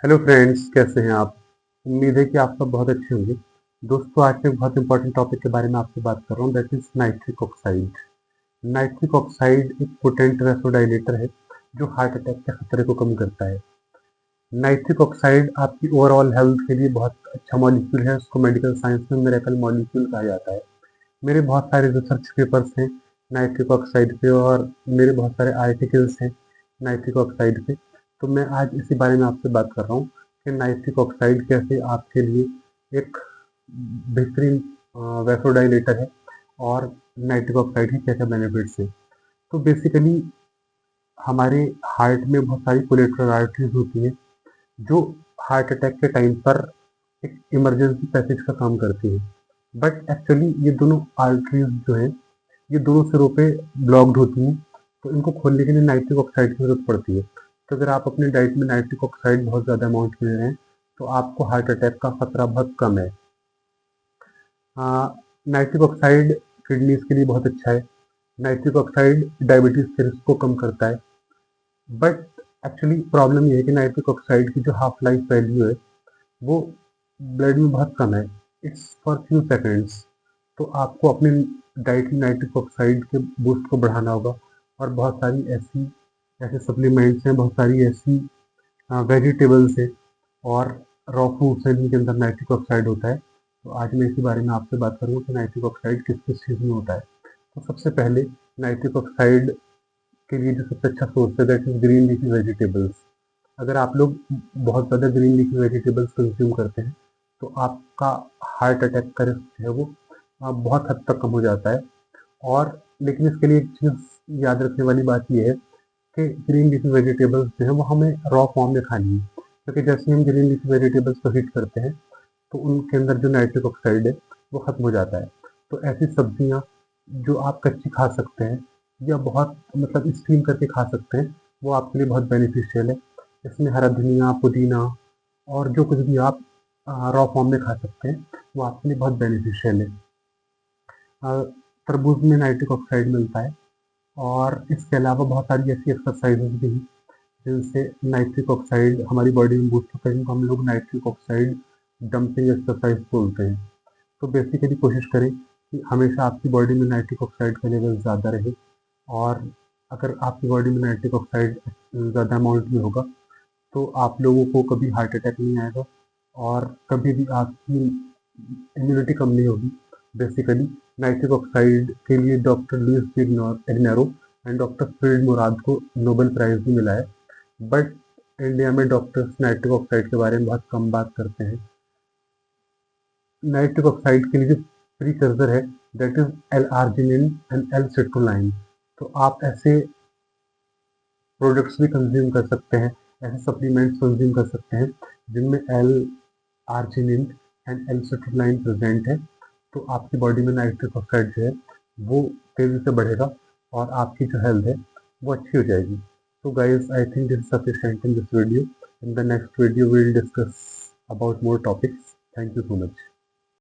Hello friends, कैसे हैं आप? उम्मीद है कि आप सब बहुत अच्छे होंगे। दोस्तों, आज मैं एक बहुत इंपॉर्टेंट टॉपिक के बारे में आपसे बात कर रहा हूँ, that is nitric oxide. Nitric oxide एक पोटेंट वैसोडाइलेटर है जो हार्ट अटैक के खतरे को कम करता है। नाइट्रिक ऑक्साइड आपकी ओवरऑल हेल्थ के लिए बहुत अच्छा मॉलिक्यूल है। उसको मेडिकल साइंस में मिरेकल मॉलिक्यूल कहा जाता है। मेरे बहुत सारे रिसर्च पेपर्स हैं नाइट्रिक ऑक्साइड पे, और मेरे बहुत सारे आर्टिकल्स हैं नाइट्रिक ऑक्साइड पे। तो मैं आज इसी बारे में आपसे बात कर रहा हूँ कि नाइट्रिक ऑक्साइड कैसे आपके लिए एक बेहतरीन वैसोडाइलेटर है और नाइट्रिक ऑक्साइड के क्या क्या बेनिफिट्स हैं। तो बेसिकली हमारे हार्ट में बहुत सारी कोलेटरल आर्टरीज होती हैं जो हार्ट अटैक के टाइम पर एक इमरजेंसी पैसेज का काम करती है। बट एक्चुअली ये दोनों आर्टरीज जो है, ये दोनों सिरों पे ब्लॉक्ड होती हैं, तो इनको खोलने के लिए नाइट्रिक ऑक्साइड की जरूरत पड़ती है। तो अगर आप अपनी डाइट में नाइट्रिक ऑक्साइड बहुत ज़्यादा अमाउंट में ले रहे हैं तो आपको हार्ट अटैक का खतरा बहुत कम है। नाइट्रिक ऑक्साइड किडनीज के लिए बहुत अच्छा है। नाइट्रिक ऑक्साइड डायबिटीज़ के रिस्क को कम करता है। बट एक्चुअली प्रॉब्लम ये है कि नाइट्रिक ऑक्साइड की जो हाफ लाइफ वैल्यू है वो ब्लड में बहुत कम है। It's for few seconds. तो आपको अपने डाइट में नाइट्रिक ऑक्साइड के बूस्ट को बढ़ाना होगा। और बहुत सारी ऐसी ऐसे सप्लीमेंट्स हैं, बहुत सारी ऐसी वेजिटेबल्स हैं और रॉ फ्रूट्स हैं जिनके अंदर नाइट्रिक ऑक्साइड होता है। तो आज मैं इसी बारे में आपसे बात करूँगा कि नाइट्रिक ऑक्साइड किस किस चीज़ में होता है। तो सबसे पहले नाइट्रिक ऑक्साइड के लिए जो सबसे अच्छा सोर्स है that is green leafy vegetables. अगर आप लोग बहुत ज़्यादा ग्रीन लीफी वेजिटेबल्स कंज्यूम करते हैं तो आपका हार्ट अटैक का रिस्क जो है वो बहुत हद तक कम हो जाता है। और लेकिन इसके लिए एक चीज़ याद रखने वाली बात यह है कि ग्रीन लीफी वेजिटेबल्स जो है वो हमें रॉ फॉर्म में खानी है, क्योंकि जैसे ही हम ग्रीन लीफी वेजिटेबल्स को हीट करते हैं तो उनके अंदर जो नाइट्रिक ऑक्साइड है वो खत्म हो जाता है। तो ऐसी सब्जियां जो आप कच्ची खा सकते हैं या बहुत मतलब स्टीम करके खा सकते हैं वो आपके लिए बहुत बेनिफिशियल है। इसमें हरा धनिया, पुदीना और जो कुछ भी आप रॉ फॉर्म में खा सकते हैं वो आपके लिए बहुत बेनिफिशियल है। तरबूज में नाइट्रिक ऑक्साइड मिलता है। और इसके अलावा बहुत सारी ऐसी एक्सरसाइजेज भी हैं जिनसे नाइट्रिक ऑक्साइड हमारी बॉडी में बूस्ट होता है, जिनको हम लोग नाइट्रिक ऑक्साइड डंपिंग एक्सरसाइज बोलते हैं। तो बेसिकली कोशिश करें कि हमेशा आपकी बॉडी में नाइट्रिक ऑक्साइड का लेवल ज़्यादा रहे। और अगर आपकी बॉडी में नाइट्रिक ऑक्साइड ज़्यादा अमाउंट में होगा तो आप लोगों को कभी हार्ट अटैक नहीं आएगा और कभी भी आपकी इम्यूनिटी कम नहीं होगी। बेसिकली नाइट्रिक ऑक्साइड के लिए doctor Luis Ignarro and doctor Ferid Murad को नोबेल प्राइज भी मिला है। बट इंडिया में डॉक्टर्स नाइट्रिक ऑक्साइड के बारे में बहुत कम बात करते हैं। नाइट्रिक ऑक्साइड के लिए जो प्रीकर्सर है that is L arginine and L citrulline. तो आप ऐसे प्रोडक्ट्स भी कंज्यूम कर सकते हैं, ऐसे सप्लीमेंट्स कंज्यूम कर सकते हैं जिनमें L arginine and L citrulline present है। तो आपकी बॉडी में नाइट्रिक ऑक्साइड जो है वो तेजी से बढ़ेगा और आपकी जो हेल्थ है वो अच्छी हो जाएगी। So guys, I think this is sufficient in this video. In the next video, we'll discuss about more topics. Thank you so much.